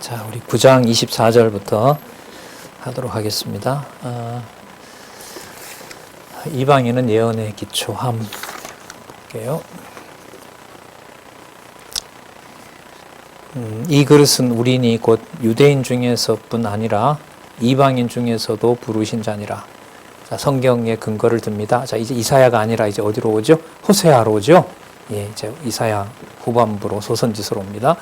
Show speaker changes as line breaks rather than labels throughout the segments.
자, 우리 9장 24절부터 하도록 하겠습니다. 이방인은 예언의 기초함 볼게요. 이 그릇은 우리니 곧 유대인 중에서뿐 아니라 이방인 중에서도 부르신 자니라. 자, 성경의 근거를 듭니다. 자, 이제 이사야가 아니라 이제 어디로 오죠? 호세아로 오죠? 예, 이제 이사야 후반부로 소선지서로 옵니다.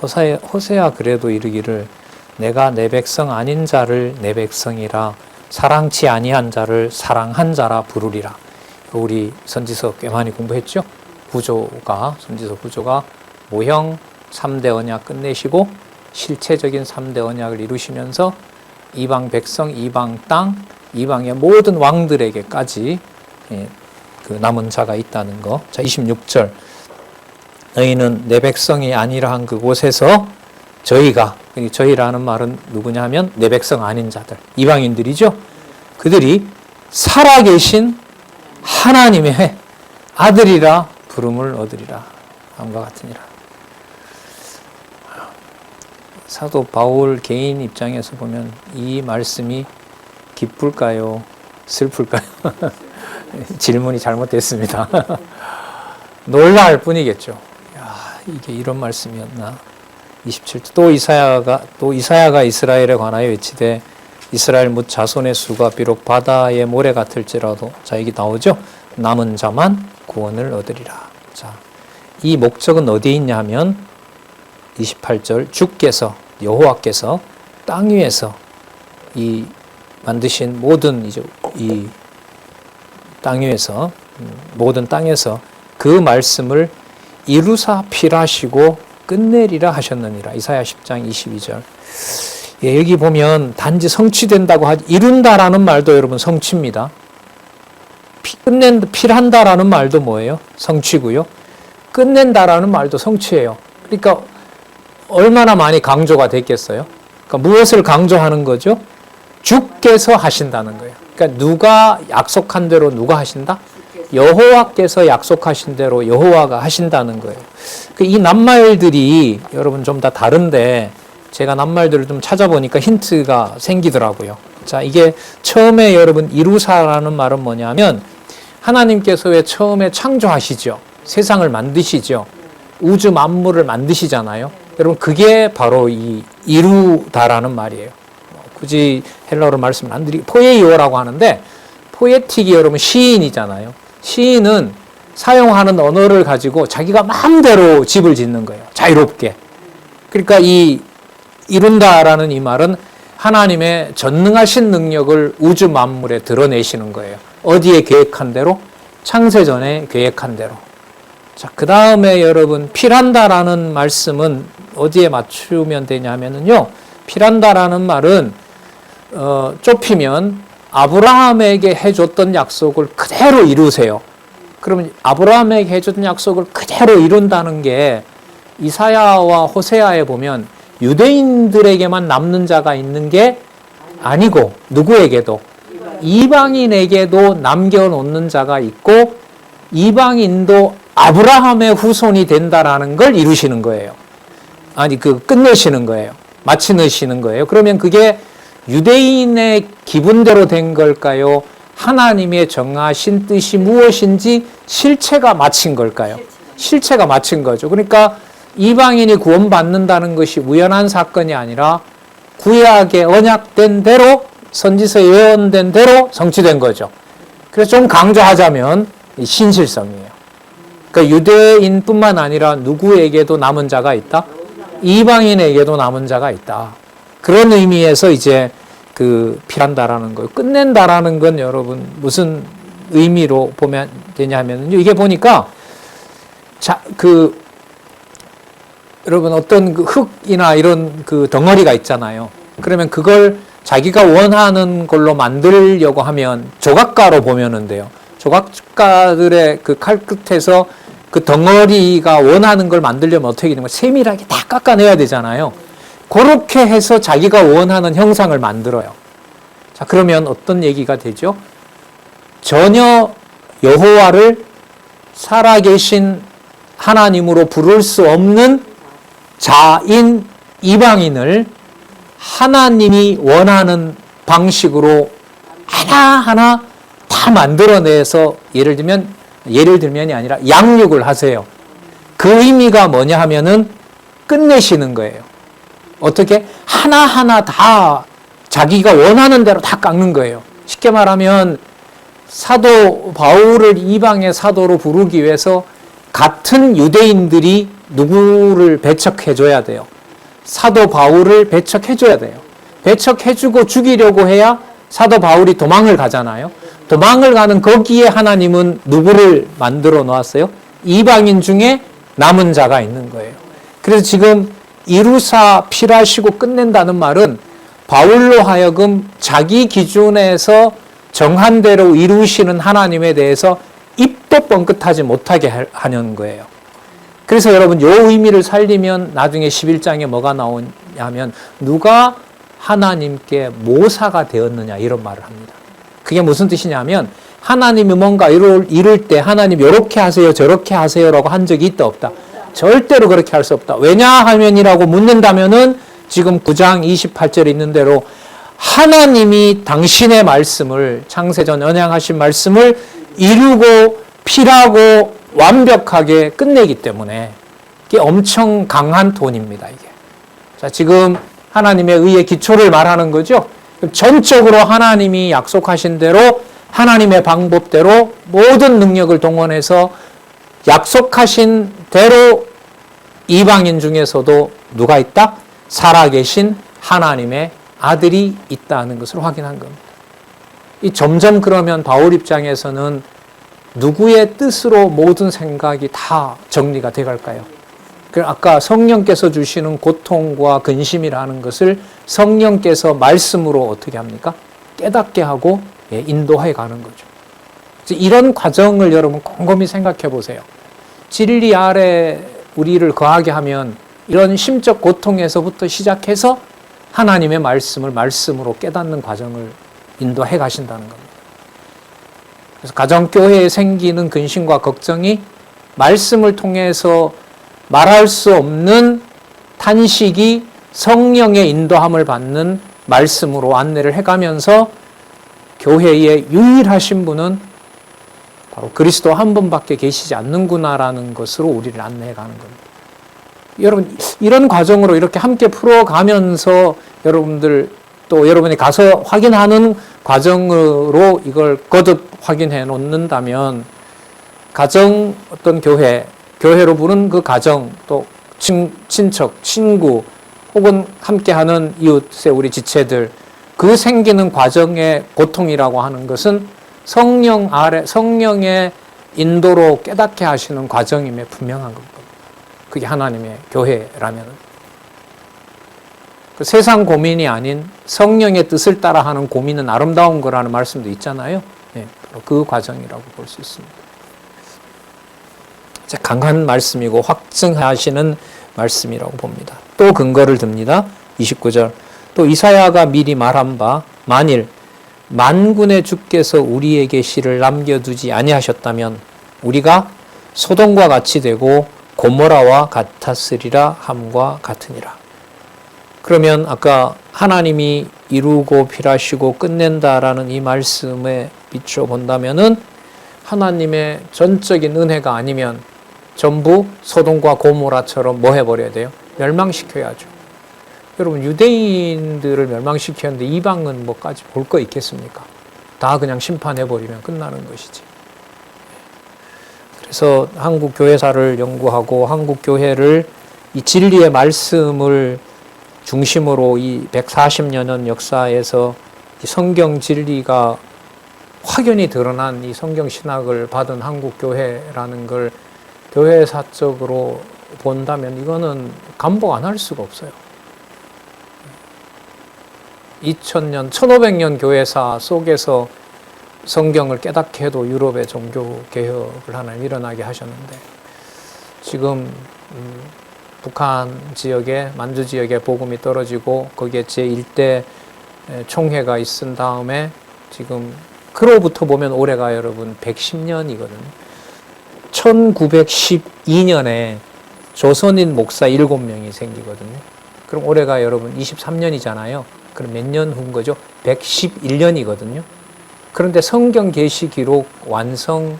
호세아 그래도 이르기를 내가 내 백성 아닌 자를 내 백성이라 사랑치 아니한 자를 사랑한 자라 부르리라. 우리 선지서 꽤 많이 공부했죠? 선지서 구조가 모형 3대 언약 끝내시고 실체적인 3대 언약을 이루시면서 이방 백성, 이방 땅, 이방의 모든 왕들에게까지 그 남은 자가 있다는 거. 자, 26절. 너희는 내 백성이 아니라 한 그곳에서 저희라는 말은 누구냐 하면 내 백성 아닌 자들, 이방인들이죠. 그들이 살아계신 하나님의 아들이라 부름을 얻으리라. 다음과 같으니라. 사도 바울 개인 입장에서 보면 이 말씀이 기쁠까요? 슬플까요? 질문이 잘못됐습니다. 놀랄 뿐이겠죠. 이게 이런 말씀이었나? 27절 또 이사야가 이스라엘에 관하여 외치되 이스라엘 뭇 자손의 수가 비록 바다의 모래 같을지라도, 자, 이게 나오죠? 남은 자만 구원을 얻으리라. 자, 이 목적은 어디에 있냐 하면 28절 주께서 여호와께서 땅 위에서 이 만드신 모든 이제 이 땅 위에서 모든 땅에서 그 말씀을 이루사 필하시고 끝내리라 하셨느니라. 이사야 10장 22절. 예, 여기 보면 단지 성취된다고 하지, 이룬다라는 말도 여러분 성취입니다. 필한다라는 말도 뭐예요? 성취고요. 끝낸다라는 말도 성취예요. 그러니까 얼마나 많이 강조가 됐겠어요? 그러니까 무엇을 강조하는 거죠? 주께서 하신다는 거예요. 그러니까 누가 약속한 대로 누가 하신다? 여호와께서 약속하신 대로 여호와가 하신다는 거예요. 이 낱말들이 여러분 좀 다 다른데 제가 낱말들을 좀 찾아보니까 힌트가 생기더라고요. 자, 이게 처음에 여러분 이루사라는 말은 뭐냐면 하나님께서 왜 처음에 창조하시죠? 세상을 만드시죠? 우주 만물을 만드시잖아요. 여러분 그게 바로 이 이루다라는 말이에요. 굳이 헬라어로 말씀을 안 드리고 포에이오라고 하는데 포에틱이 여러분 시인이잖아요. 시인은 사용하는 언어를 가지고 자기가 마음대로 집을 짓는 거예요. 자유롭게. 그러니까 이 이룬다라는 이 말은 하나님의 전능하신 능력을 우주 만물에 드러내시는 거예요. 어디에 계획한 대로? 창세전에 계획한 대로. 자, 그 다음에 여러분 필한다라는 말씀은 어디에 맞추면 되냐면요. 필한다라는 말은 좁히면 아브라함에게 해줬던 약속을 그대로 이루세요. 그러면 아브라함에게 해줬던 약속을 그대로 이룬다는 게 이사야와 호세아에 보면 유대인들에게만 남는 자가 있는 게 아니고 누구에게도 이방인에게도 남겨놓는 자가 있고 이방인도 아브라함의 후손이 된다라는 걸 이루시는 거예요. 아니, 끝내시는 거예요. 마치시는 거예요. 그러면 그게 유대인의 기분대로 된 걸까요? 하나님의 정하신 뜻이 무엇인지 실체가 마친 걸까요? 실체가 마친 거죠. 그러니까 이방인이 구원받는다는 것이 우연한 사건이 아니라 구약에 언약된 대로 선지서에 예언된 대로 성취된 거죠. 그래서 좀 강조하자면 신실성이에요. 그러니까 유대인뿐만 아니라 누구에게도 남은 자가 있다? 이방인에게도 남은 자가 있다. 그런 의미에서 이제 필한다라는 거예요. 끝낸다라는 건 여러분 무슨 의미로 보면 되냐면요. 이게 보니까 여러분 어떤 흙이나 이런 덩어리가 있잖아요. 그러면 그걸 자기가 원하는 걸로 만들려고 하면 조각가로 보면은 돼요. 조각가들의 칼 끝에서 그 덩어리가 원하는 걸 만들려면 어떻게 되는 거예요? 세밀하게 다 깎아내야 되잖아요. 그렇게 해서 자기가 원하는 형상을 만들어요. 자, 그러면 어떤 얘기가 되죠? 전혀 여호와를 살아계신 하나님으로 부를 수 없는 자인 이방인을 하나님이 원하는 방식으로 하나하나 다 만들어내서 예를 들면이 아니라 양육을 하세요. 그 의미가 뭐냐 하면은 끝내시는 거예요. 어떻게? 하나하나 다 자기가 원하는 대로 다 깎는 거예요. 쉽게 말하면 사도 바울을 이방의 사도로 부르기 위해서 같은 유대인들이 누구를 배척해줘야 돼요. 사도 바울을 배척해줘야 돼요. 배척해주고 죽이려고 해야 사도 바울이 도망을 가잖아요. 도망을 가는 거기에 하나님은 누구를 만들어 놓았어요? 이방인 중에 남은 자가 있는 거예요. 그래서 지금 이루사 필하시고 끝낸다는 말은 바울로 하여금 자기 기준에서 정한 대로 이루시는 하나님에 대해서 입도 뻥끗하지 못하게 하는 거예요. 그래서 여러분 이 의미를 살리면 나중에 11장에 뭐가 나오냐면 누가 하나님께 모사가 되었느냐 이런 말을 합니다. 그게 무슨 뜻이냐면 하나님이 뭔가 이룰 때 하나님 이렇게 하세요 저렇게 하세요라고 한 적이 있다 없다. 절대로 그렇게 할 수 없다. 왜냐하면이라고 묻는다면은 지금 9장 28절에 있는 대로 하나님이 당신의 말씀을 창세전 언약하신 말씀을 이루고 필하고 완벽하게 끝내기 때문에 이게 엄청 강한 돈입니다. 이게. 자, 지금 하나님의 의의 기초를 말하는 거죠. 전적으로 하나님이 약속하신 대로 하나님의 방법대로 모든 능력을 동원해서 약속하신 대로 이방인 중에서도 누가 있다? 살아계신 하나님의 아들이 있다는 것을 확인한 겁니다. 이 점점 그러면 바울 입장에서는 누구의 뜻으로 모든 생각이 다 정리가 돼갈까요? 아까 성령께서 주시는 고통과 근심이라는 것을 성령께서 말씀으로 어떻게 합니까? 깨닫게 하고 인도해 가는 거죠. 이런 과정을 여러분 곰곰이 생각해 보세요. 진리 아래 우리를 거하게 하면 이런 심적 고통에서부터 시작해서 하나님의 말씀을 말씀으로 깨닫는 과정을 인도해 가신다는 겁니다. 그래서 가정교회에 생기는 근심과 걱정이 말씀을 통해서 말할 수 없는 탄식이 성령의 인도함을 받는 말씀으로 안내를 해가면서 교회에 유일하신 분은 바로 그리스도 한 분밖에 계시지 않는구나라는 것으로 우리를 안내해가는 겁니다. 여러분 이런 과정으로 이렇게 함께 풀어가면서 여러분들 또 여러분이 가서 확인하는 과정으로 이걸 거듭 확인해 놓는다면 가정 어떤 교회로 부른 그 가정 또 친척, 친구 혹은 함께하는 이웃의 우리 지체들 그 생기는 과정의 고통이라고 하는 것은 성령의 인도로 깨닫게 하시는 과정임에 분명한 겁니다. 그게 하나님의 교회라면 그 세상 고민이 아닌 성령의 뜻을 따라하는 고민은 아름다운 거라는 말씀도 있잖아요. 바로 그 과정이라고 볼 수 있습니다. 강한 말씀이고 확증하시는 말씀이라고 봅니다. 또 근거를 듭니다. 29절 또 이사야가 미리 말한 바 만일 만군의 주께서 우리에게 시를 남겨두지 아니하셨다면 우리가 소돔과 같이 되고 고모라와 같았으리라 함과 같으니라. 그러면 아까 하나님이 이루고 필하시고 끝낸다라는 이 말씀에 비춰 본다면은 하나님의 전적인 은혜가 아니면 전부 소돔과 고모라처럼 뭐 해버려야 돼요? 멸망시켜야죠. 여러분 유대인들을 멸망시켰는데 이방은 뭐까지 볼 거 있겠습니까? 다 그냥 심판해버리면 끝나는 것이지. 그래서 한국 교회사를 연구하고 한국 교회를 이 진리의 말씀을 중심으로 이 140년 역사에서 이 성경 진리가 확연히 드러난 이 성경 신학을 받은 한국 교회라는 걸 교회사적으로 본다면 이거는 감복 안 할 수가 없어요. 2000년, 1500년 교회사 속에서 성경을 깨닫게 해도 유럽의 종교 개혁을 하나님 일어나게 하셨는데 지금 북한 지역에 만주 지역에 복음이 떨어지고 거기에 제1대 총회가 있은 다음에 지금 그로부터 보면 올해가 여러분 110년이거든요. 1912년에 조선인 목사 7명이 생기거든요. 그럼 올해가 여러분 23년이잖아요. 그럼 몇 년 후인 거죠? 111년이거든요. 그런데 성경 계시 기록 완성을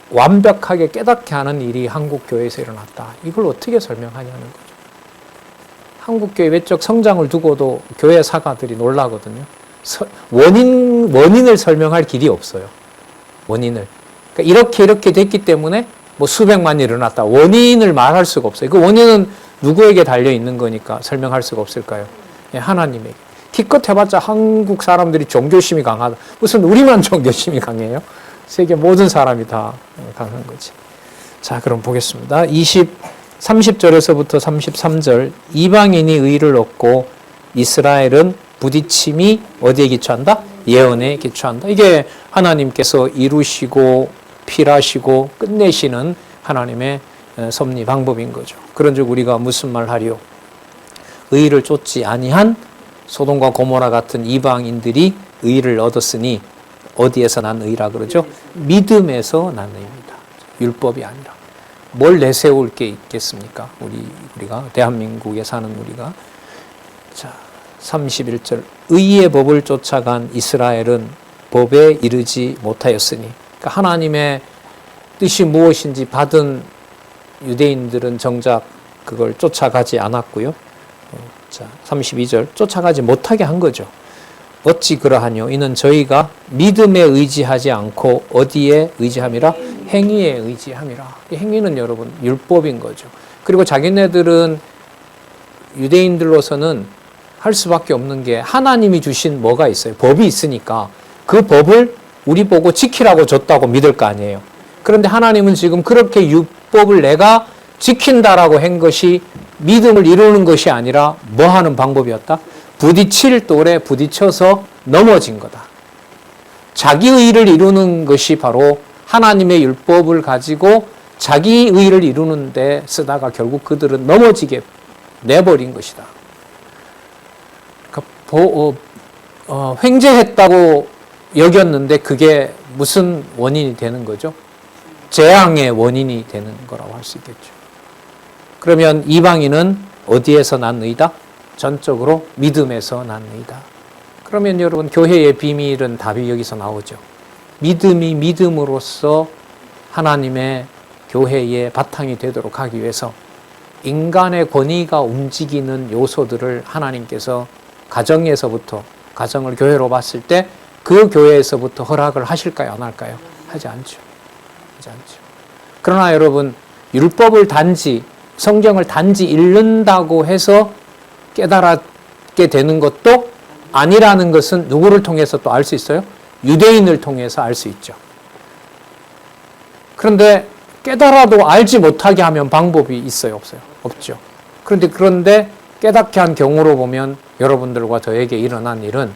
완벽하게 깨닫게 하는 일이 한국 교회에서 일어났다. 이걸 어떻게 설명하냐는 거죠. 한국 교회 외적 성장을 두고도 교회 사가들이 놀라거든요. 원인을 설명할 길이 없어요. 원인을. 그러니까 이렇게 됐기 때문에 뭐 수백만이 일어났다. 원인을 말할 수가 없어요. 그 원인은 누구에게 달려 있는 거니까 설명할 수가 없을까요? 예, 하나님에게. 기껏 해봤자 한국 사람들이 종교심이 강하다. 무슨 우리만 종교심이 강해요? 세계 모든 사람이 다 강한 거지. 자, 그럼 보겠습니다. 30절에서부터 33절. 이방인이 의를 얻고 이스라엘은 부딪힘이 어디에 기초한다? 예언에 기초한다. 이게 하나님께서 이루시고 필하시고 끝내시는 하나님의 섭리 방법인 거죠. 그런즉 우리가 무슨 말 하리요? 의를 쫓지 아니한 소돔과 고모라 같은 이방인들이 의를 얻었으니 어디에서 난 의라 그러죠? 믿음에서 난 의입니다. 율법이 아니라. 뭘 내세울 게 있겠습니까? 우리가 대한민국에 사는 우리가. 자, 31절. 의의 법을 쫓아간 이스라엘은 법에 이르지 못하였으니. 그러니까 하나님의 뜻이 무엇인지 받은 유대인들은 정작 그걸 쫓아가지 않았고요. 자, 32절. 쫓아가지 못하게 한 거죠. 어찌 그러하뇨? 이는 저희가 믿음에 의지하지 않고 어디에 의지함이라? 행위에 의지함이라. 이 행위는 여러분 율법인 거죠. 그리고 자기네들은 유대인들로서는 할 수밖에 없는 게 하나님이 주신 뭐가 있어요? 법이 있으니까 그 법을 우리 보고 지키라고 줬다고 믿을 거 아니에요. 그런데 하나님은 지금 그렇게 율법을 내가 지킨다라고 한 것이 믿음을 이루는 것이 아니라 뭐 하는 방법이었다? 부딪힐 돌에 부딪혀서 넘어진 거다. 자기 의를 이루는 것이 바로 하나님의 율법을 가지고 자기 의를 이루는 데 쓰다가 결국 그들은 넘어지게 내버린 것이다. 그러니까 횡재했다고 여겼는데 그게 무슨 원인이 되는 거죠? 재앙의 원인이 되는 거라고 할 수 있겠죠. 그러면 이방인은 어디에서 난 의다? 전적으로 믿음에서 난 의다. 그러면 여러분 교회의 비밀은 답이 여기서 나오죠. 믿음이 믿음으로써 하나님의 교회의 바탕이 되도록 하기 위해서 인간의 권위가 움직이는 요소들을 하나님께서 가정에서부터, 가정을 교회로 봤을 때 그 교회에서부터 허락을 하실까요? 안 할까요? 하지 않죠. 하지 않죠. 그러나 여러분 율법을 단지, 성경을 단지 읽는다고 해서 깨달게 되는 것도 아니라는 것은 누구를 통해서 또 알 수 있어요? 유대인을 통해서 알 수 있죠. 그런데 깨달아도 알지 못하게 하면 방법이 있어요? 없어요? 없죠. 그런데 깨닫게 한 경우로 보면 여러분들과 저에게 일어난 일은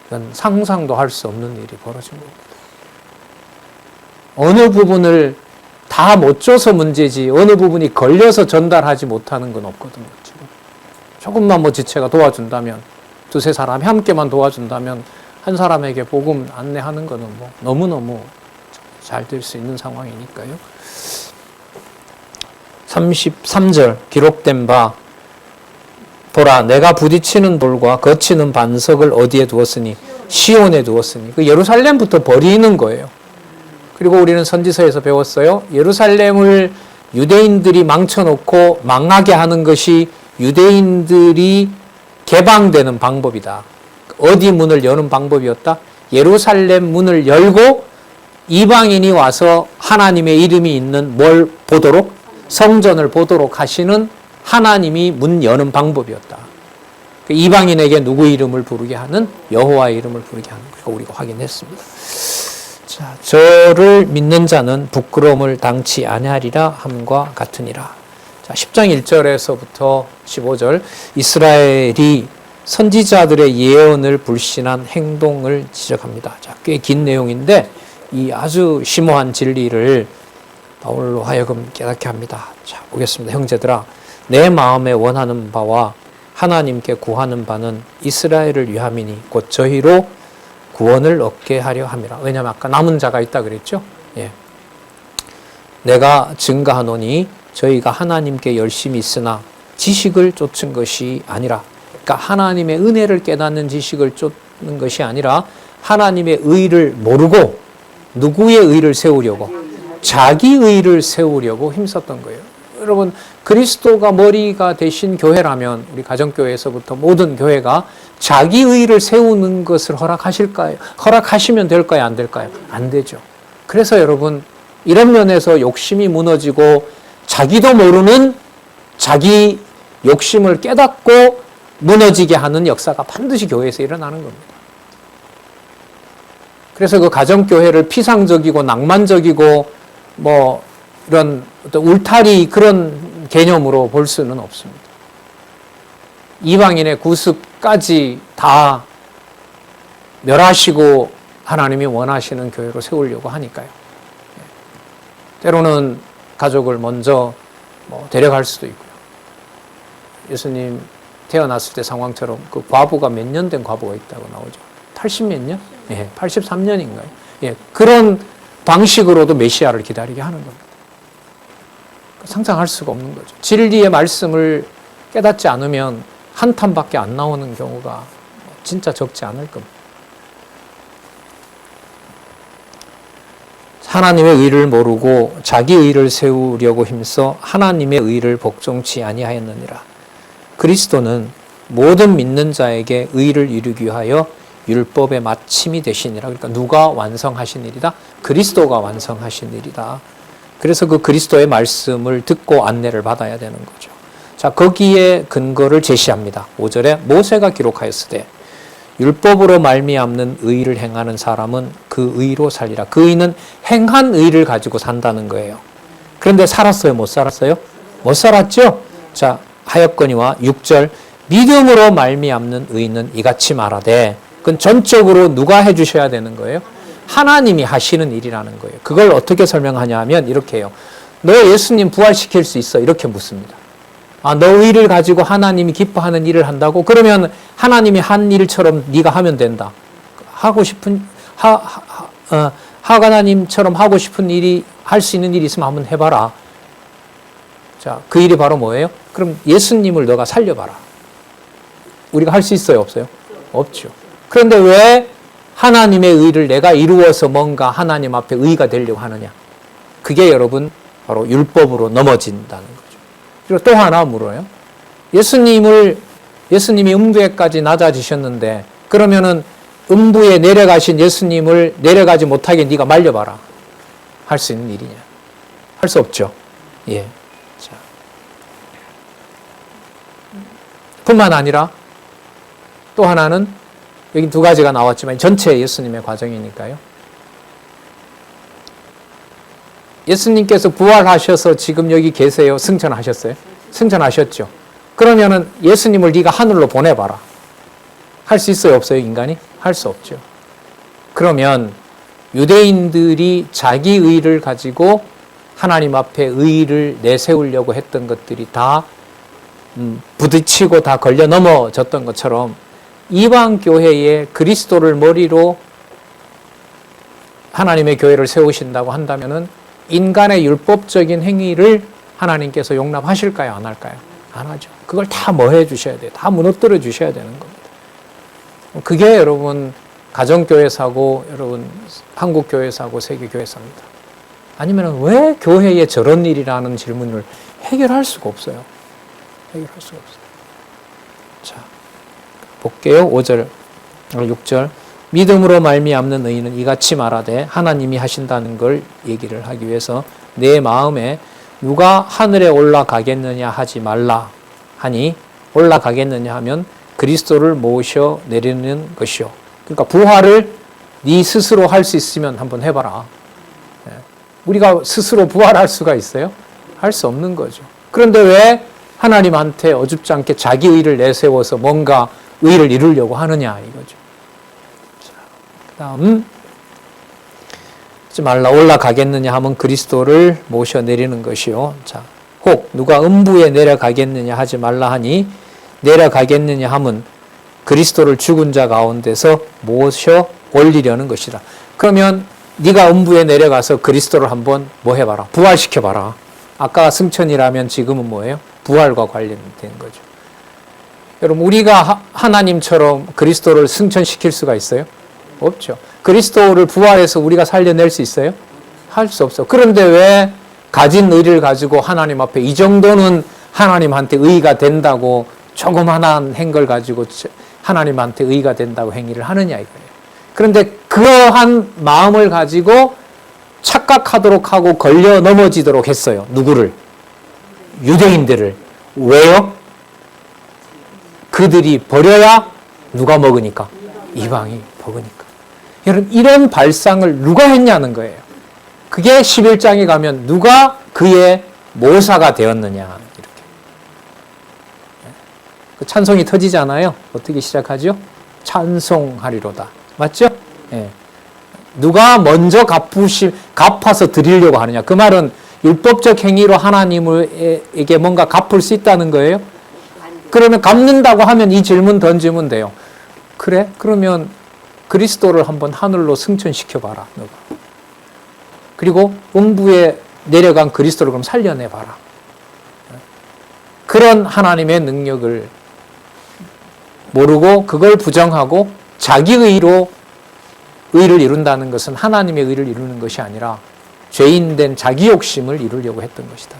이건 상상도 할 수 없는 일이 벌어진 겁니다. 어느 부분을 다 못 줘서 문제지 어느 부분이 걸려서 전달하지 못하는 건 없거든요. 지금. 조금만 뭐 지체가 도와준다면, 두세 사람이 함께만 도와준다면 한 사람에게 복음 안내하는 거는 뭐 너무너무 잘 될 수 있는 상황이니까요. 33절 기록된 바 보라 내가 부딪히는 돌과 거치는 반석을 어디에 두었으니 시온에 두었으니 그 예루살렘부터 버리는 거예요. 그리고 우리는 선지서에서 배웠어요. 예루살렘을 유대인들이 망쳐놓고 망하게 하는 것이 유대인들이 개방되는 방법이다. 어디 문을 여는 방법이었다? 예루살렘 문을 열고 이방인이 와서 하나님의 이름이 있는 뭘 보도록? 성전을 보도록 하시는 하나님이 문 여는 방법이었다. 이방인에게 누구 이름을 부르게 하는? 여호와의 이름을 부르게 하는 거 우리가 확인했습니다. 자, 저를 믿는 자는 부끄러움을 당치 아니하리라 함과 같으니라. 자, 10장 1절에서부터 15절 이스라엘이 선지자들의 예언을 불신한 행동을 지적합니다. 자, 꽤 긴 내용인데 이 아주 심오한 진리를 바울로 하여금 깨닫게 합니다. 자, 보겠습니다. 형제들아, 내 마음에 원하는 바와 하나님께 구하는 바는 이스라엘을 위함이니 곧 저희로 구원을 얻게 하려 함이라. 왜냐하면 아까 남은 자가 있다 그랬죠? 예. 내가 증가하노니 저희가 하나님께 열심히 있으나 지식을 쫓은 것이 아니라, 그러니까 하나님의 은혜를 깨닫는 지식을 쫓는 것이 아니라 하나님의 의를 모르고 누구의 의를 세우려고? 자기 의를 세우려고 힘썼던 거예요. 여러분, 그리스도가 머리가 되신 교회라면 우리 가정교회에서부터 모든 교회가 자기 의를 세우는 것을 허락하실까요? 허락하시면 될까요? 안 될까요? 안 되죠. 그래서 여러분, 이런 면에서 욕심이 무너지고 자기도 모르는 자기 욕심을 깨닫고 무너지게 하는 역사가 반드시 교회에서 일어나는 겁니다. 그래서 그 가정교회를 피상적이고 낭만적이고 뭐 이런 어떤 울타리 그런 개념으로 볼 수는 없습니다. 이방인의 구습까지 다 멸하시고 하나님이 원하시는 교회로 세우려고 하니까요. 때로는 가족을 먼저 데려갈 수도 있고요. 예수님 태어났을 때 상황처럼 그 과부가 몇 년 된 과부가 있다고 나오죠. 80몇 년? 예, 83년인가요? 예, 그런 방식으로도 메시아를 기다리게 하는 겁니다. 상상할 수가 없는 거죠. 진리의 말씀을 깨닫지 않으면 한탄밖에 안 나오는 경우가 진짜 적지 않을 겁니다. 하나님의 의를 모르고 자기 의를 세우려고 힘써 하나님의 의를 복종치 아니하였느니라. 그리스도는 모든 믿는 자에게 의를 이루기 위하여 율법의 마침이 되시니라. 그러니까 누가 완성하신 일이다? 그리스도가 완성하신 일이다. 그래서 그 그리스도의 말씀을 듣고 안내를 받아야 되는 거죠. 자, 거기에 근거를 제시합니다. 5절에 모세가 기록하였으되 율법으로 말미암는 의를 행하는 사람은 그 의로 살리라. 그 의는 행한 의를 가지고 산다는 거예요. 그런데 살았어요? 못 살았어요? 못 살았죠? 자, 하였거니와 6절 믿음으로 말미암는 의는 이같이 말하되, 그건 전적으로 누가 해주셔야 되는 거예요? 하나님이 하시는 일이라는 거예요. 그걸 어떻게 설명하냐 하면 이렇게 해요. 너 예수님 부활시킬 수 있어? 이렇게 묻습니다. 아, 너 의를 가지고 하나님이 기뻐하는 일을 한다고? 그러면 하나님이 한 일처럼 네가 하면 된다. 하고 싶은 하나님처럼 하고 싶은 일이, 할 수 있는 일이 있으면 한번 해봐라. 자, 그 일이 바로 뭐예요? 그럼 예수님을 너가 살려봐라. 우리가 할 수 있어요? 없어요? 없죠. 그런데 왜 하나님의 의를 내가 이루어서 뭔가 하나님 앞에 의가 되려고 하느냐? 그게 여러분 바로 율법으로 넘어진다는 거죠. 그리고 또 하나 물어요. 예수님이 음부에까지 낮아지셨는데 그러면은 음부에 내려가신 예수님을 내려가지 못하게 네가 말려봐라. 할 수 있는 일이냐? 할 수 없죠. 예. 자. 뿐만 아니라 또 하나는 여기 두 가지가 나왔지만 전체 예수님의 과정이니까요. 예수님께서 부활하셔서 지금 여기 계세요? 승천하셨어요? 승천하셨죠. 그러면은 예수님을 네가 하늘로 보내봐라. 할 수 있어요? 없어요? 인간이? 할 수 없죠. 그러면 유대인들이 자기 의를 가지고 하나님 앞에 의를 내세우려고 했던 것들이 다 부딪히고 다 걸려 넘어졌던 것처럼 이방 교회에 그리스도를 머리로 하나님의 교회를 세우신다고 한다면은 인간의 율법적인 행위를 하나님께서 용납하실까요? 안 할까요? 안 하죠. 그걸 다 뭐 해 주셔야 돼요? 다 무너뜨려 주셔야 되는 겁니다. 그게 여러분 가정교회사고 여러분 한국교회사고 세계교회사입니다. 아니면 왜 교회에 저런 일이라는 질문을 해결할 수가 없어요. 해결할 수가 없어요. 자, 볼게요. 5절, 6절. 믿음으로 말미암는 의인은 이같이 말하되 하나님이 하신다는 걸 얘기를 하기 위해서 내 마음에 누가 하늘에 올라가겠느냐 하지 말라 하니, 올라가겠느냐 하면 그리스도를 모셔 내리는 것이요. 그러니까 부활을 네 스스로 할 수 있으면 한번 해봐라. 우리가 스스로 부활할 수가 있어요? 할 수 없는 거죠. 그런데 왜 하나님한테 어줍지 않게 자기 의를 내세워서 뭔가 의를 이루려고 하느냐 이거죠. 그 다음 하지 말라. 올라가겠느냐 하면 그리스도를 모셔 내리는 것이요. 자, 혹 누가 음부에 내려가겠느냐 하지 말라 하니, 내려가겠느냐 하면 그리스도를 죽은 자 가운데서 모셔 올리려는 것이다. 그러면 네가 음부에 내려가서 그리스도를 한번 뭐 해봐라. 부활시켜봐라. 아까 승천이라면 지금은 뭐예요? 부활과 관련된 거죠. 여러분, 우리가 하나님처럼 그리스도를 승천시킬 수가 있어요? 없죠. 그리스도를 부활해서 우리가 살려낼 수 있어요? 할 수 없어. 그런데 왜 가진 의를 가지고 하나님 앞에 이 정도는 하나님한테 의가 된다고 조그만한 행걸 가지고 하나님한테 의가 된다고 행위를 하느냐 이거예요. 그런데 그러한 마음을 가지고 착각하도록 하고 걸려 넘어지도록 했어요. 누구를? 유대인들을. 왜요? 그들이 버려야 누가 먹으니까? 이방이 먹으니까. 여러분, 이런 발상을 누가 했냐는 거예요. 그게 11장에 가면 누가 그의 모사가 되었느냐 이렇게. 그 찬송이 터지잖아요. 어떻게 시작하죠? 찬송하리로다. 맞죠? 예. 누가 먼저 갚아서 드리려고 하느냐. 그 말은 율법적 행위로 하나님에게 뭔가 갚을 수 있다는 거예요. 그러면 갚는다고 하면 이 질문 던지면 돼요. 그래? 그러면 그리스도를 한번 하늘로 승천시켜봐라. 너가. 그리고 음부에 내려간 그리스도를 그럼 살려내봐라. 그런 하나님의 능력을 모르고 그걸 부정하고 자기 의로 의를 이룬다는 것은 하나님의 의를 이루는 것이 아니라 죄인된 자기 욕심을 이루려고 했던 것이다.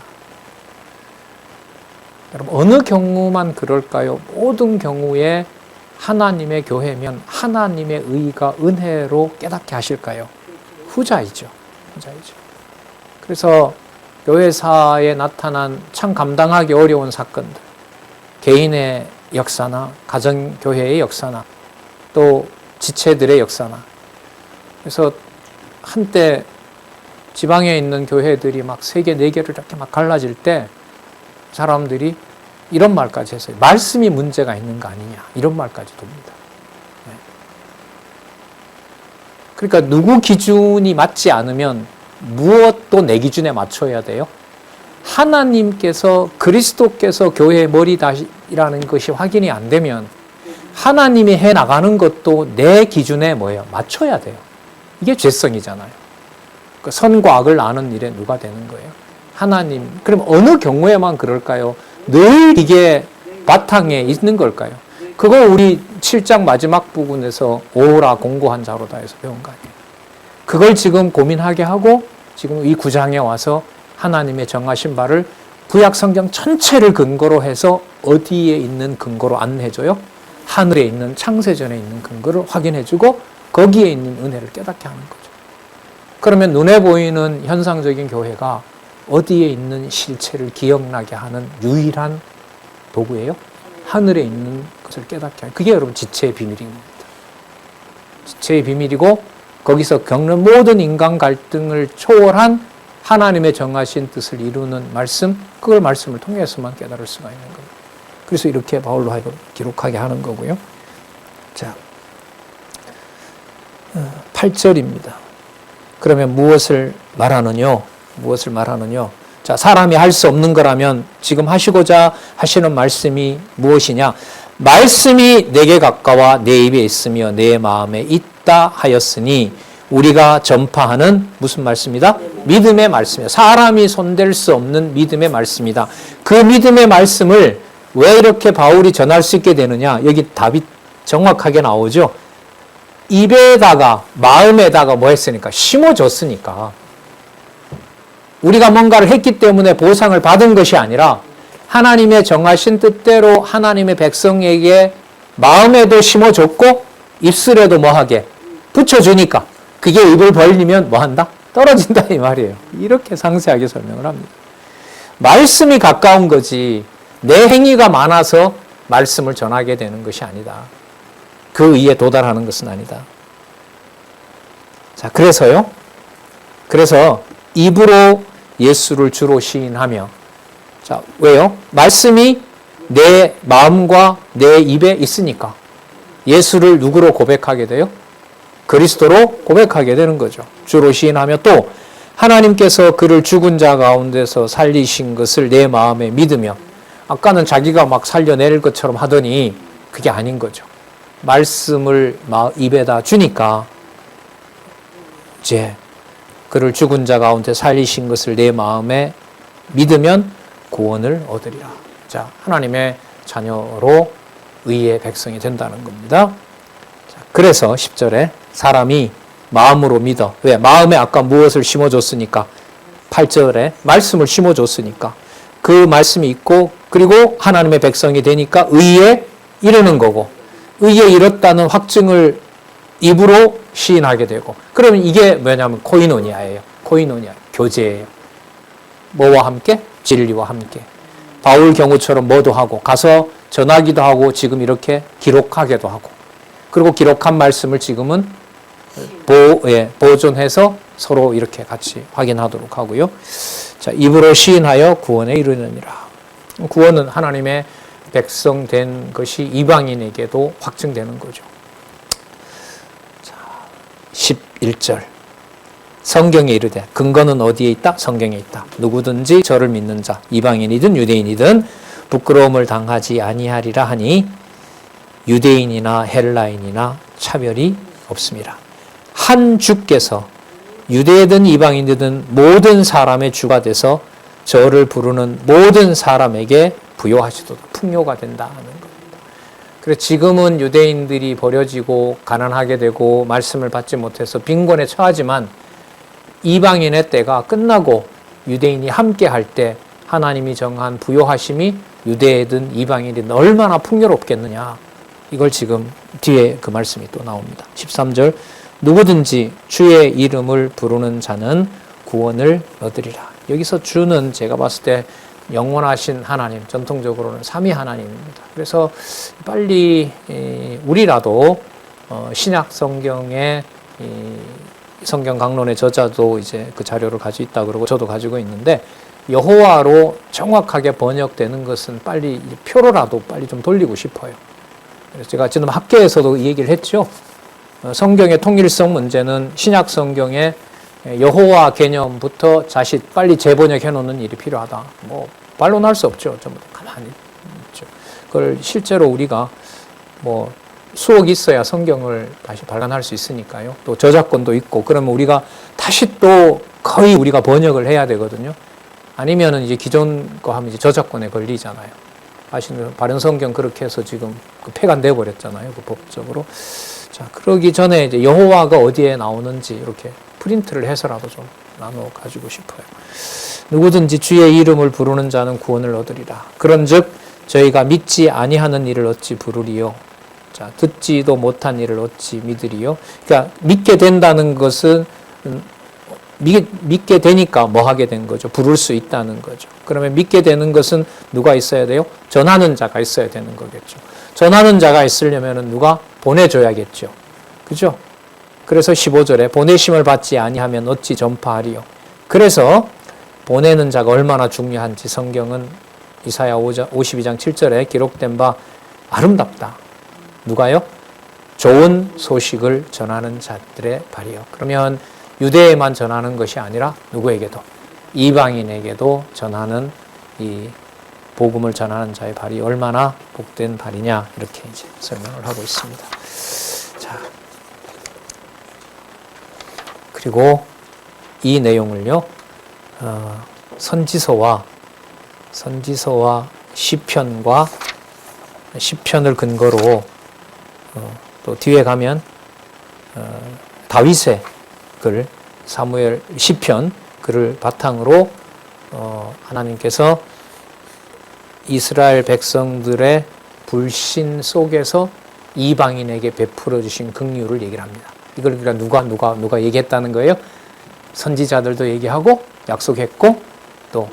여러분, 어느 경우만 그럴까요? 모든 경우에 하나님의 교회면 하나님의 의가 은혜로 깨닫게 하실까요? 후자이죠. 후자이죠. 그래서 교회사에 나타난 참 감당하기 어려운 사건들, 개인의 역사나 가정교회의 역사나 또 지체들의 역사나, 그래서 한때 지방에 있는 교회들이 막 3개, 4개를 이렇게 막 갈라질 때 사람들이 이런 말까지 했어요. 말씀이 문제가 있는 거 아니냐. 이런 말까지 돕니다. 그러니까 누구 기준이 맞지 않으면 무엇도 내 기준에 맞춰야 돼요? 하나님께서, 그리스도께서 교회의 머리다라는 것이 확인이 안 되면 하나님이 해 나가는 것도 내 기준에 뭐예요? 맞춰야 돼요. 이게 죄성이잖아요. 그 선과 악을 아는 일에 누가 되는 거예요? 하나님. 그럼 어느 경우에만 그럴까요? 늘 이게 바탕에 있는 걸까요? 그거 우리 7장 마지막 부분에서 오라 공고한 자로다 해서 배운 거 아니에요? 그걸 지금 고민하게 하고 지금 이 9장에 와서 하나님의 정하신 바를 구약 성경 전체를 근거로 해서 어디에 있는 근거로 안내해줘요? 하늘에 있는 창세전에 있는 근거를 확인해주고 거기에 있는 은혜를 깨닫게 하는 거죠. 그러면 눈에 보이는 현상적인 교회가 어디에 있는 실체를 기억나게 하는 유일한 도구예요? 하늘에 있는 것을 깨닫게 하는. 그게 여러분 지체의 비밀인 겁니다. 지체의 비밀이고 거기서 겪는 모든 인간 갈등을 초월한 하나님의 정하신 뜻을 이루는 말씀, 그걸 말씀을 통해서만 깨달을 수가 있는 겁니다. 그래서 이렇게 바울로 하여금 기록하게 하는 거고요. 자, 8절입니다. 그러면 무엇을 말하느냐? 무엇을 말하느냐? 자, 사람이 할 수 없는 거라면 지금 하시고자 하시는 말씀이 무엇이냐? 말씀이 내게 가까워 내 입에 있으며 내 마음에 있다 하였으니 우리가 전파하는 무슨 말씀이다? 믿음의 말씀이다. 사람이 손댈 수 없는 믿음의 말씀이다. 그 믿음의 말씀을 왜 이렇게 바울이 전할 수 있게 되느냐? 여기 답이 정확하게 나오죠. 입에다가 마음에다가 뭐 했으니까? 심어줬으니까. 우리가 뭔가를 했기 때문에 보상을 받은 것이 아니라 하나님의 정하신 뜻대로 하나님의 백성에게 마음에도 심어줬고 입술에도 뭐하게 붙여주니까 그게 입을 벌리면 뭐한다? 떨어진다 이 말이에요. 이렇게 상세하게 설명을 합니다. 말씀이 가까운 거지 내 행위가 많아서 말씀을 전하게 되는 것이 아니다. 그 의에 도달하는 것은 아니다. 자, 그래서 입으로 예수를 주로 시인하며, 자, 왜요? 말씀이 내 마음과 내 입에 있으니까 예수를 누구로 고백하게 돼요? 그리스도로 고백하게 되는 거죠. 주로 시인하며 또 하나님께서 그를 죽은 자 가운데서 살리신 것을 내 마음에 믿으며, 아까는 자기가 막 살려낼 것처럼 하더니 그게 아닌 거죠. 말씀을 입에다 주니까 이제 그를 죽은 자 가운데 살리신 것을 내 마음에 믿으면 구원을 얻으리라. 자, 하나님의 자녀로 의의 백성이 된다는 겁니다. 자, 그래서 10절에 사람이 마음으로 믿어. 왜? 마음에 아까 무엇을 심어줬으니까. 8절에 말씀을 심어줬으니까. 그 말씀이 있고 그리고 하나님의 백성이 되니까 의에 이르는 거고 의에 이뤘다는 확증을 입으로 시인하게 되고 그러면 이게 뭐냐면 코이노니아예요. 코이노니아, 교제예요. 뭐와 함께? 진리와 함께. 바울 경우처럼 뭐도 하고 가서 전하기도 하고 지금 이렇게 기록하기도 하고 그리고 기록한 말씀을 지금은 보존해서 서로 이렇게 같이 확인하도록 하고요. 자, 입으로 시인하여 구원에 이르느니라. 구원은 하나님의 백성 된 것이 이방인에게도 확증되는 거죠. 자, 11절. 성경에 이르되 근거는 어디에 있다? 성경에 있다. 누구든지 저를 믿는 자, 이방인이든 유대인이든 부끄러움을 당하지 아니하리라 하니 유대인이나 헬라인이나 차별이 없습니다. 한 주께서 유대든 이방인이든 모든 사람의 주가 돼서 저를 부르는 모든 사람에게 부요하시도다. 풍요가 된다는 겁니다. 그래서 지금은 유대인들이 버려지고 가난하게 되고 말씀을 받지 못해서 빈곤에 처하지만 이방인의 때가 끝나고 유대인이 함께 할 때 하나님이 정한 부요하심이 유대이든 이방인이든 얼마나 풍요롭겠느냐. 이걸 지금 뒤에 그 말씀이 또 나옵니다. 13절 누구든지 주의 이름을 부르는 자는 구원을 얻으리라. 여기서 주는 제가 봤을 때 영원하신 하나님, 전통적으로는 삼위 하나님입니다. 그래서 빨리 우리라도 신약 성경의 성경 강론의 저자도 이제 그 자료를 가지고 있다 그러고 저도 가지고 있는데 여호와로 정확하게 번역되는 것은 빨리 표로라도 빨리 좀 돌리고 싶어요. 그래서 제가 지금 학계에서도 이 얘기를 했죠. 성경의 통일성 문제는 신약 성경의 여호와 개념부터 자칫 빨리 재번역해 놓는 일이 필요하다. 뭐 반론할 수 없죠. 전부 다 가만히 있죠. 그걸 실제로 우리가 뭐 수억이 있어야 성경을 다시 발간할 수 있으니까요. 또 저작권도 있고 그러면 우리가 다시 또 거의 우리가 번역을 해야 되거든요. 아니면은 이제 기존 거 하면 이제 저작권에 걸리잖아요. 아시는 바른 성경 그렇게 해서 지금 그 폐간돼 버렸잖아요. 그 법적으로. 자, 그러기 전에 이제 여호와가 어디에 나오는지 이렇게 프린트를 해서라도 좀 나눠 가지고 싶어요. 누구든지 주의 이름을 부르는 자는 구원을 얻으리라. 그런즉 저희가 믿지 아니하는 일을 어찌 부르리요? 자, 듣지도 못한 일을 어찌 믿으리요? 그러니까 믿게 된다는 것은 믿게 되니까 뭐 하게 된 거죠? 부를 수 있다는 거죠. 그러면 믿게 되는 것은 누가 있어야 돼요? 전하는 자가 있어야 되는 거겠죠. 전하는 자가 있으려면 누가 보내줘야겠죠. 그죠? 그래서 15절에 보내심을 받지 아니하면 어찌 전파하리요? 그래서 보내는 자가 얼마나 중요한지 성경은 이사야 52장 7절에 기록된 바 아름답다. 누가요? 좋은 소식을 전하는 자들의 발이요. 그러면 유대에만 전하는 것이 아니라 누구에게도 이방인에게도 전하는 이 복음을 전하는 자의 발이 얼마나 복된 발이냐 이렇게 이제 설명을 하고 있습니다. 자, 그리고 이 내용을요 선지서와 시편과 시편을 근거로 또 뒤에 가면 다윗의 글 사무엘 시편 글을 바탕으로 하나님께서 이스라엘 백성들의 불신 속에서 이방인에게 베풀어 주신 긍휼을 얘기를 합니다. 이걸 그러니까 누가 얘기했다는 거예요? 선지자들도 얘기하고 약속했고 또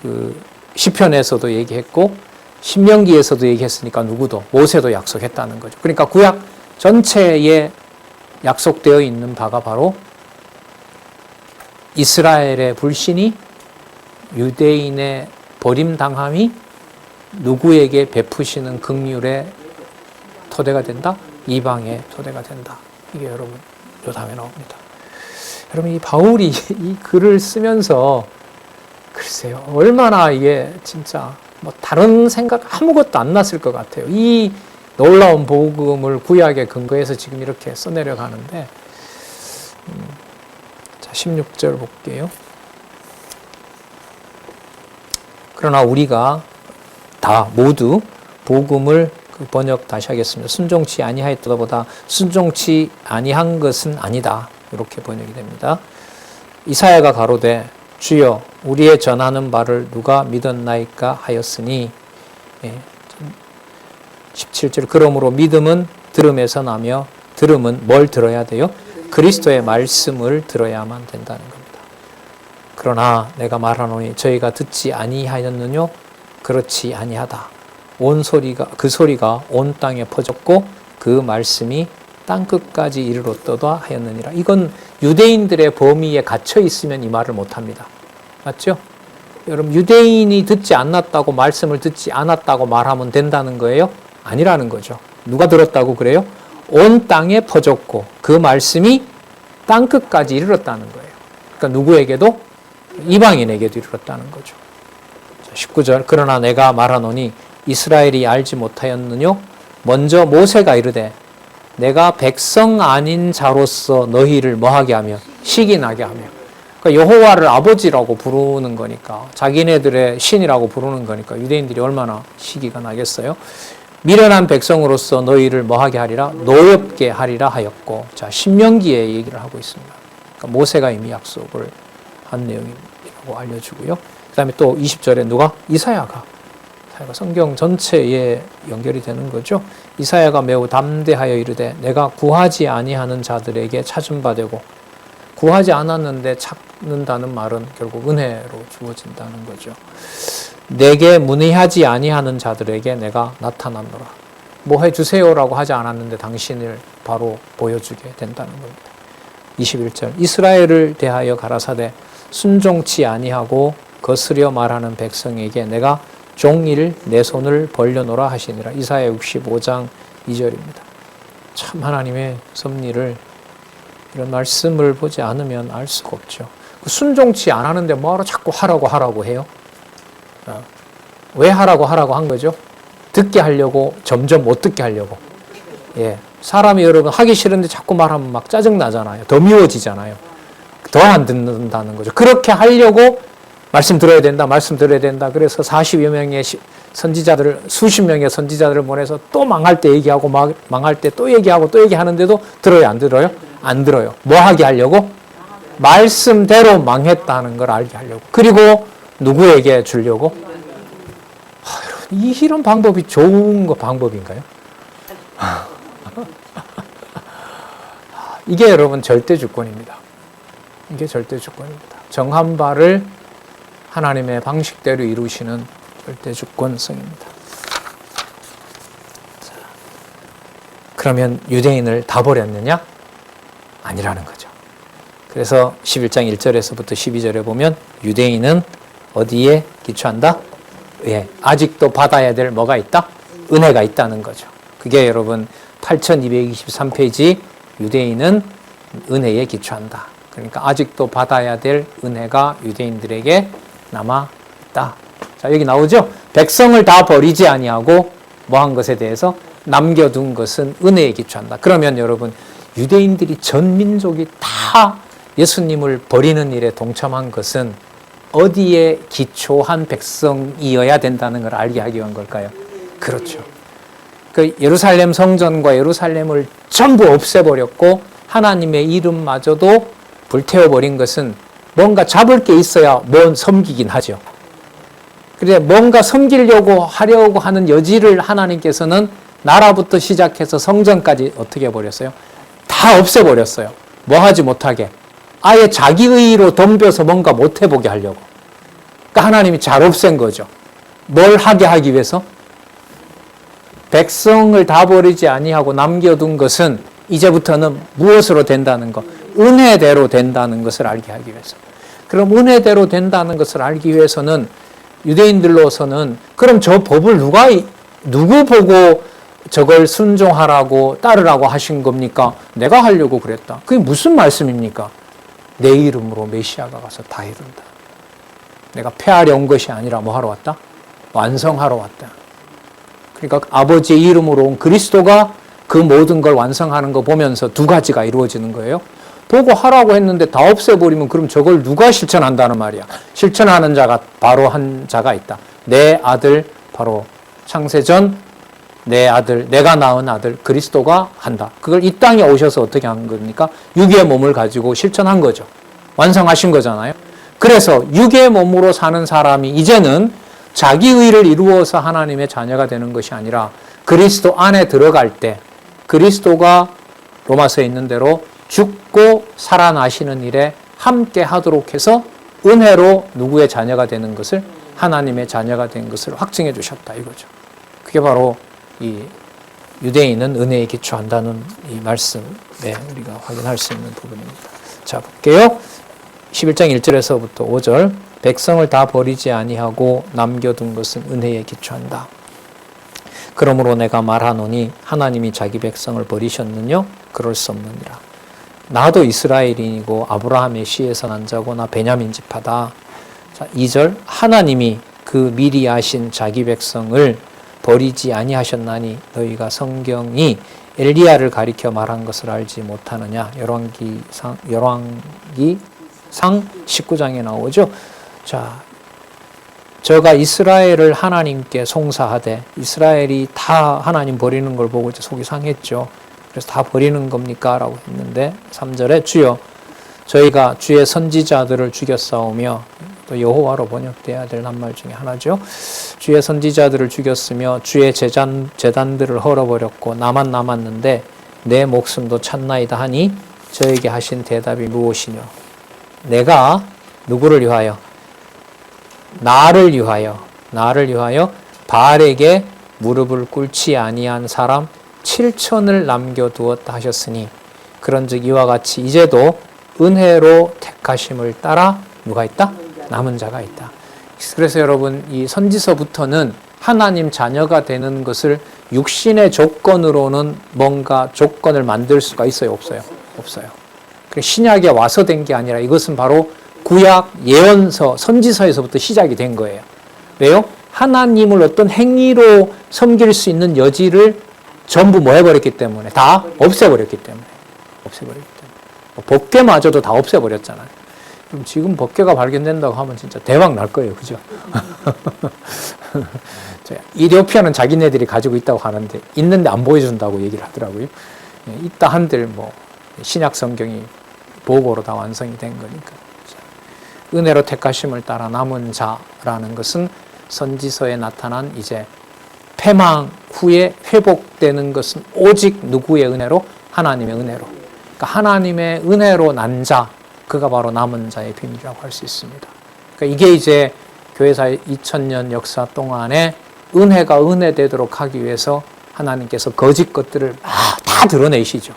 그 시편에서도 얘기했고 신명기에서도 얘기했으니까 누구도 모세도 약속했다는 거죠. 그러니까 구약 전체에 약속되어 있는 바가 바로 이스라엘의 불신이 유대인의 버림당함이 누구에게 베푸시는 긍휼의 토대가 된다? 이방의 토대가 된다. 이게 여러분 요 다음에 나옵니다. 여러분 이 바울이 이 글을 쓰면서 글쎄요 얼마나 이게 진짜 뭐 다른 생각 아무것도 안 났을 것 같아요. 이 놀라운 복음을 구약에 근거해서 지금 이렇게 써내려 가는데 자 16절 볼게요. 그러나 우리가 다 모두 복음을 번역 다시 하겠습니다. 순종치 아니하였다보다 순종치 아니한 것은 아니다. 이렇게 번역이 됩니다. 이사야가 가로되 주여 우리의 전하는 바를 누가 믿었나이까 하였으니 17절 그러므로 믿음은 들음에서 나며 들음은 뭘 들어야 돼요? 그리스도의 말씀을 들어야만 된다는 겁니다. 그러나 내가 말하노니 저희가 듣지 아니하였느뇨? 그렇지 아니하다. 그 소리가 온 땅에 퍼졌고 그 말씀이 땅끝까지 이르렀도다 하였느니라. 이건 유대인들의 범위에 갇혀 있으면 이 말을 못합니다. 맞죠? 여러분 유대인이 듣지 않았다고 말씀을 듣지 않았다고 말하면 된다는 거예요? 아니라는 거죠. 누가 들었다고 그래요? 온 땅에 퍼졌고 그 말씀이 땅끝까지 이르렀다는 거예요. 그러니까 누구에게도? 이방인에게도 이르렀다는 거죠. 19절 그러나 내가 말하노니 이스라엘이 알지 못하였느뇨? 먼저 모세가 이르되 내가 백성 아닌 자로서 너희를 뭐하게 하며 시기 나게 하며 그러니까 여호와를 아버지라고 부르는 거니까 자기네들의 신이라고 부르는 거니까 유대인들이 얼마나 시기가 나겠어요? 미련한 백성으로서 너희를 뭐하게 하리라? 노엽게 하리라 하였고 자 신명기의 얘기를 하고 있습니다. 그러니까 모세가 이미 약속을 한 내용이라고 알려주고요. 그 다음에 또 20절에 누가? 이사야가 성경 전체에 연결이 되는 거죠. 이사야가 매우 담대하여 이르되 내가 구하지 아니하는 자들에게 찾은 바 되고 구하지 않았는데 찾는다는 말은 결국 은혜로 주어진다는 거죠. 내게 문의하지 아니하는 자들에게 내가 나타나노라. 뭐 해주세요라고 하지 않았는데 당신을 바로 보여주게 된다는 겁니다. 21절 이스라엘을 대하여 가라사대 순종치 아니하고 거스려 말하는 백성에게 내가 종일 내 손을 벌려놓으라 하시니라. 이사야 65장 2절입니다. 참 하나님의 섭리를 이런 말씀을 보지 않으면 알 수가 없죠. 순종치 안 하는데 뭐하러 자꾸 하라고 해요? 왜 하라고 한 거죠? 듣게 하려고 점점 못 듣게 하려고. 예, 사람이 여러분 하기 싫은데 자꾸 말하면 막 짜증 나잖아요. 더 미워지잖아요. 더 안 듣는다는 거죠. 그렇게 하려고 말씀 들어야 된다. 그래서 40여 명의 선지자들을 수십 명의 선지자들을 보내서 또 망할 때 얘기하고 망할 때 또 얘기하고 또 얘기하는데도 들어요, 안 들어요? 안 들어요. 뭐 하게 하려고? 말씀대로 망했다는 걸 알게 하려고. 그리고 누구에게 주려고? 여러분, 이런 방법이 좋은 방법인가요? 이게 여러분 절대 주권입니다. 이게 절대 주권입니다. 정한 바를 하나님의 방식대로 이루시는 절대 주권성입니다. 자, 그러면 유대인을 다 버렸느냐? 아니라는 거죠. 그래서 11장 1절에서부터 12절에 보면 유대인은 어디에 기초한다? 예, 아직도 받아야 될 뭐가 있다? 은혜가 있다는 거죠. 그게 여러분 8223페이지 유대인은 은혜에 기초한다. 그러니까 아직도 받아야 될 은혜가 유대인들에게 남아있다. 자, 여기 나오죠? 백성을 다 버리지 아니하고 뭐 한 것에 대해서 남겨둔 것은 은혜에 기초한다. 그러면 여러분 유대인들이 전 민족이 다 예수님을 버리는 일에 동참한 것은 어디에 기초한 백성이어야 된다는 걸 알게 하기 위한 걸까요? 그렇죠. 그 예루살렘 성전과 예루살렘을 전부 없애버렸고 하나님의 이름마저도 불태워버린 것은 뭔가 잡을 게 있어야 섬기긴 하죠. 그런데 뭔가 섬기려고 하려고 하는 여지를 하나님께서는 나라부터 시작해서 성전까지 어떻게 해버렸어요? 다 없애버렸어요. 뭐 하지 못하게. 아예 자기 의의로 덤벼서 뭔가 못해보게 하려고. 그러니까 하나님이 잘 없앤 거죠. 뭘 하게 하기 위해서? 백성을 다 버리지 아니하고 남겨둔 것은 이제부터는 무엇으로 된다는 것? 은혜대로 된다는 것을 알게 하기 위해서. 그럼 은혜대로 된다는 것을 알기 위해서는 유대인들로서는 그럼 저 법을 누구 보고 저걸 순종하라고 따르라고 하신 겁니까? 내가 하려고 그랬다. 그게 무슨 말씀입니까? 내 이름으로 메시아가 가서 다 이룬다. 내가 폐하려 온 것이 아니라 뭐 하러 왔다? 완성하러 왔다. 그러니까 아버지의 이름으로 온 그리스도가 그 모든 걸 완성하는 거 보면서 두 가지가 이루어지는 거예요. 보고 하라고 했는데 다 없애버리면 그럼 저걸 누가 실천한다는 말이야. 실천하는 자가 바로 한 자가 있다. 내 아들, 바로 창세전 내 아들, 내가 낳은 아들 그리스도가 한다. 그걸 이 땅에 오셔서 어떻게 한 겁니까? 육의 몸을 가지고 실천한 거죠. 완성하신 거잖아요. 그래서 육의 몸으로 사는 사람이 이제는 자기 의를 이루어서 하나님의 자녀가 되는 것이 아니라 그리스도 안에 들어갈 때 그리스도가 로마서에 있는 대로 죽고 살아나시는 일에 함께 하도록 해서 은혜로 누구의 자녀가 되는 것을, 하나님의 자녀가 된 것을 확증해 주셨다 이거죠. 그게 바로 이 유대인은 은혜에 기초한다는 이 말씀에 우리가 확인할 수 있는 부분입니다. 자, 볼게요. 11장 1절에서부터 5절. 백성을 다 버리지 아니하고 남겨둔 것은 은혜에 기초한다. 그러므로 내가 말하노니 하나님이 자기 백성을 버리셨느냐? 그럴 수 없느니라. 나도 이스라엘인이고 아브라함의 씨에서 난 자고 나 베냐민 지파다. 자, 2절. 하나님이 그 미리 아신 자기 백성을 버리지 아니하셨나니 너희가 성경이 엘리야를 가리켜 말한 것을 알지 못하느냐. 열왕기상 19장에 나오죠. 자, 저가 이스라엘을 하나님께 송사하되 이스라엘이 다 하나님 버리는 걸 보고 이제 속이 상했죠. 그래서 다 버리는 겁니까? 라고 했는데 3절에 주여 저희가 주의 선지자들을 죽였사오며, 또 여호와로 번역돼야 될 낱말 중에 하나죠. 주의 선지자들을 죽였으며 주의 제단들을 헐어버렸고 나만 남았는데 내 목숨도 찾나이다 하니 저에게 하신 대답이 무엇이뇨? 내가 누구를 위하여? 나를 위하여 바알에게 무릎을 꿇지 아니한 사람 7천을 남겨두었다 하셨으니 그런즉 이와 같이 이제도 은혜로 택하심을 따라 누가 있다? 남은 자가 있다. 그래서 여러분 이 선지서부터는 하나님 자녀가 되는 것을 육신의 조건으로는 뭔가 조건을 만들 수가 있어요? 없어요? 없어요. 신약에 와서 된 게 아니라 이것은 바로 구약 예언서 선지서에서부터 시작이 된 거예요. 왜요? 하나님을 어떤 행위로 섬길 수 있는 여지를 전부 뭐 해버렸기 때문에, 다 없애버렸기 때문에. 법궤마저도 다 없애버렸잖아요. 그럼 지금 법궤가 발견된다고 하면 진짜 대박 날 거예요. 그죠? 이디오피아는 자기네들이 가지고 있다고 하는데 있는데 안 보여준다고 얘기를 하더라고요. 있다 한들 뭐 신약 성경이 보고로 다 완성이 된 거니까. 은혜로 택하심을 따라 남은 자라는 것은 선지서에 나타난 이제 패망 후에 회복되는 것은 오직 누구의 은혜로? 하나님의 은혜로. 그러니까 하나님의 은혜로 난 자, 그가 바로 남은 자의 비밀이라고 할 수 있습니다. 그러니까 이게 이제 교회사의 2000년 역사 동안에 은혜가 은혜되도록 하기 위해서 하나님께서 거짓 것들을 다 드러내시죠.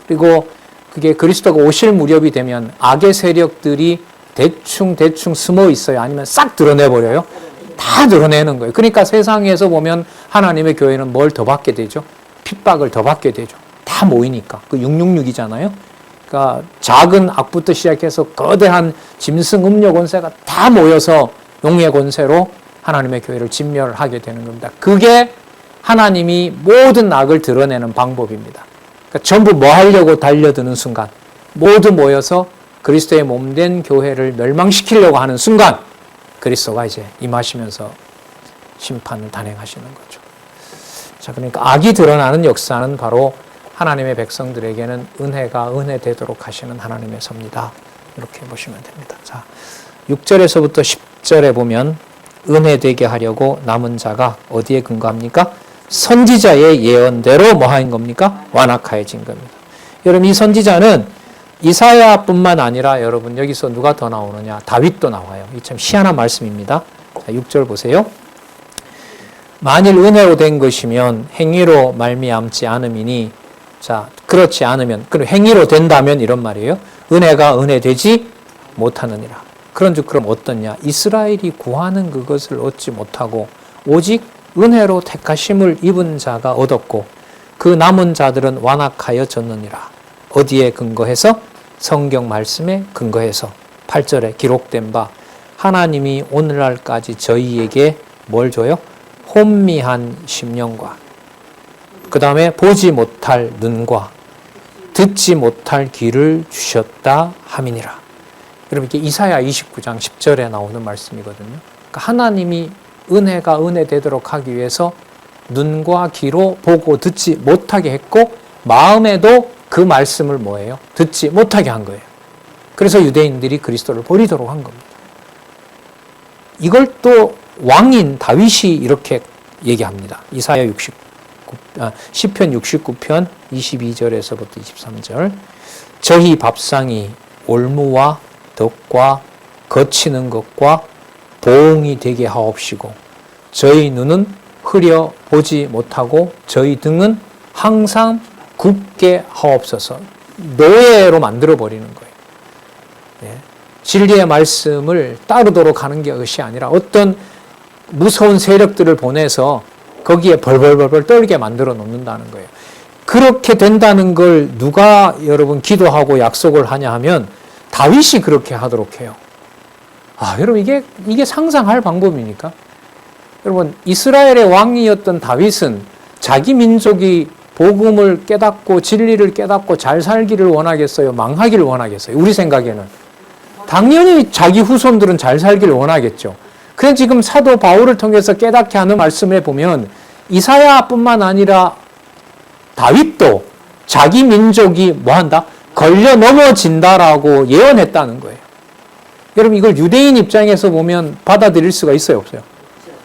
그리고 그게 그리스도가 오실 무렵이 되면 악의 세력들이 대충 숨어 있어요? 아니면 싹 드러내버려요? 다 드러내는 거예요. 그러니까 세상에서 보면 하나님의 교회는 뭘 더 받게 되죠? 핍박을 더 받게 되죠. 다 모이니까. 그 666이잖아요. 그러니까 작은 악부터 시작해서 거대한 짐승 음료 권세가 다 모여서 용의 권세로 하나님의 교회를 진멸하게 되는 겁니다. 그게 하나님이 모든 악을 드러내는 방법입니다. 그러니까 전부 뭐 하려고 달려드는 순간, 모두 모여서 그리스도의 몸된 교회를 멸망시키려고 하는 순간 그리스도가 이제 임하시면서 심판을 단행하시는 거죠. 자, 그러니까 악이 드러나는 역사는 바로 하나님의 백성들에게는 은혜가 은혜되도록 하시는 하나님의 섭니다. 이렇게 보시면 됩니다. 자, 6절에서부터 10절에 보면 은혜되게 하려고 남은 자가 어디에 근거합니까? 선지자의 예언대로 뭐 하는 겁니까? 완악하여진 겁니다. 여러분 이 선지자는 이사야뿐만 아니라 여러분 여기서 누가 더 나오느냐? 다윗도 나와요. 이 참 희한한 말씀입니다. 자, 6절 보세요. 만일 은혜로 된 것이면 행위로 말미암지 않음이니, 자, 그렇지 않으면, 그럼 행위로 된다면 이런 말이에요. 은혜가 은혜되지 못하느니라. 그런즉 그럼 어떻냐? 이스라엘이 구하는 그것을 얻지 못하고 오직 은혜로 택하심을 입은 자가 얻었고 그 남은 자들은 완악하여졌느니라. 어디에 근거해서? 성경 말씀에 근거해서 8절에 기록된 바 하나님이 오늘날까지 저희에게 뭘 줘요? 혼미한 심령과 그 다음에 보지 못할 눈과 듣지 못할 귀를 주셨다 함이니라. 여러분 이게 이사야 29장 10절에 나오는 말씀이거든요. 그러니까 하나님이 은혜가 은혜되도록 하기 위해서 눈과 귀로 보고 듣지 못하게 했고 마음에도 그 말씀을 뭐예요? 듣지 못하게 한 거예요. 그래서 유대인들이 그리스도를 버리도록 한 겁니다. 이걸 또 왕인 다윗이 이렇게 얘기합니다. 이사야 10편 69편 22절에서부터 23절. 저희 밥상이 올무와 덕과 거치는 것과 보응이 되게 하옵시고 저희 눈은 흐려 보지 못하고 저희 등은 항상 굽게 하옵소서. 노예로 만들어버리는 거예요. 예. 진리의 말씀을 따르도록 하는 것이 아니라 어떤 무서운 세력들을 보내서 거기에 벌벌벌벌 떨게 만들어 놓는다는 거예요. 그렇게 된다는 걸 누가 여러분 기도하고 약속을 하냐 하면 다윗이 그렇게 하도록 해요. 아, 여러분 이게 상상할 방법입니까? 여러분 이스라엘의 왕이었던 다윗은 자기 민족이 복음을 깨닫고 진리를 깨닫고 잘 살기를 원하겠어요? 망하기를 원하겠어요? 우리 생각에는 당연히 자기 후손들은 잘 살기를 원하겠죠. 그래서 지금 사도 바울을 통해서 깨닫게 하는 말씀에 보면 이사야뿐만 아니라 다윗도 자기 민족이 뭐한다? 걸려 넘어진다라고 예언했다는 거예요. 여러분 이걸 유대인 입장에서 보면 받아들일 수가 있어요, 없어요?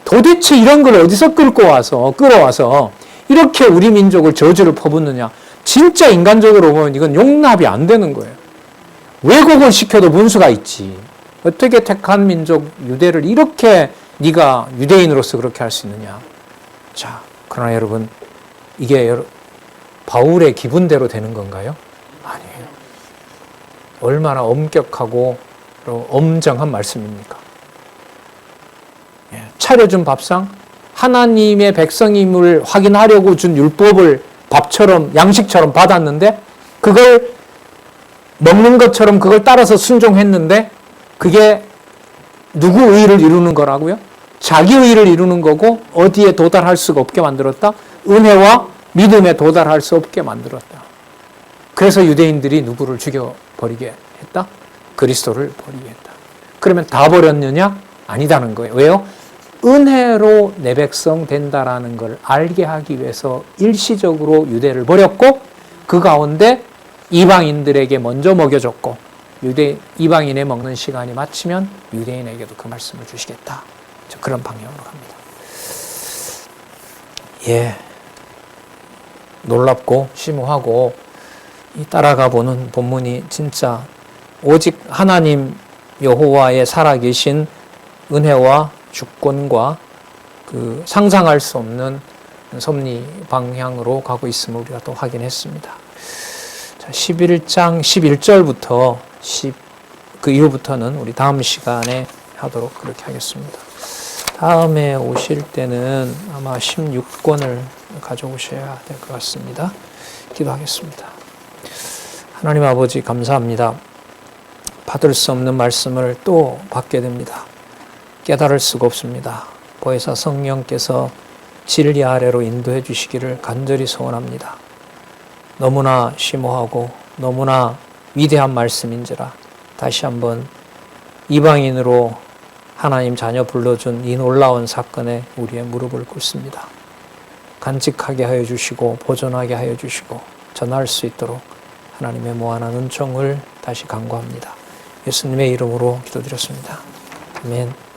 도대체 이런 걸 어디서 끌어와서 이렇게 우리 민족을 저주를 퍼붓느냐? 진짜 인간적으로 보면 이건 용납이 안 되는 거예요. 왜곡을 시켜도 문수가 있지. 어떻게 택한 민족 유대를 이렇게 네가 유대인으로서 그렇게 할 수 있느냐? 자, 그러나 여러분 이게 바울의 기분대로 되는 건가요? 아니에요. 얼마나 엄격하고 엄정한 말씀입니까? 차려준 밥상, 하나님의 백성임을 확인하려고 준 율법을 밥처럼 양식처럼 받았는데 그걸 먹는 것처럼 그걸 따라서 순종했는데 그게 누구 의의를 이루는 거라고요? 자기 의의를 이루는 거고 어디에 도달할 수가 없게 만들었다? 은혜와 믿음에 도달할 수 없게 만들었다. 그래서 유대인들이 누구를 죽여버리게 했다? 그리스도를 버리게 했다. 그러면 다 버렸느냐? 아니다는 거예요. 왜요? 은혜로 내 백성 된다라는 걸 알게 하기 위해서 일시적으로 유대를 버렸고 그 가운데 이방인들에게 먼저 먹여줬고 이방인에 먹는 시간이 마치면 유대인에게도 그 말씀을 주시겠다. 그런 방향으로 갑니다. 예, 놀랍고 심오하고 따라가 보는 본문이 진짜 오직 하나님 여호와의 살아계신 은혜와 주권과 그 상상할 수 없는 섭리 방향으로 가고 있음을 우리가 또 확인했습니다. 자, 11장 11절부터 그 이후부터는 우리 다음 시간에 하도록 그렇게 하겠습니다. 다음에 오실 때는 아마 16권을 가져오셔야 될 것 같습니다. 기도하겠습니다. 하나님 아버지 감사합니다. 받을 수 없는 말씀을 또 받게 됩니다. 깨달을 수가 없습니다. 보혜사 성령께서 진리 아래로 인도해 주시기를 간절히 소원합니다. 너무나 심오하고 너무나 위대한 말씀인지라 다시 한번 이방인으로 하나님 자녀 불러준 이 놀라운 사건에 우리의 무릎을 꿇습니다. 간직하게 하여 주시고 보존하게 하여 주시고 전할 수 있도록 하나님의 무한한 은총을 다시 간구합니다. 예수님의 이름으로 기도드렸습니다. 아멘.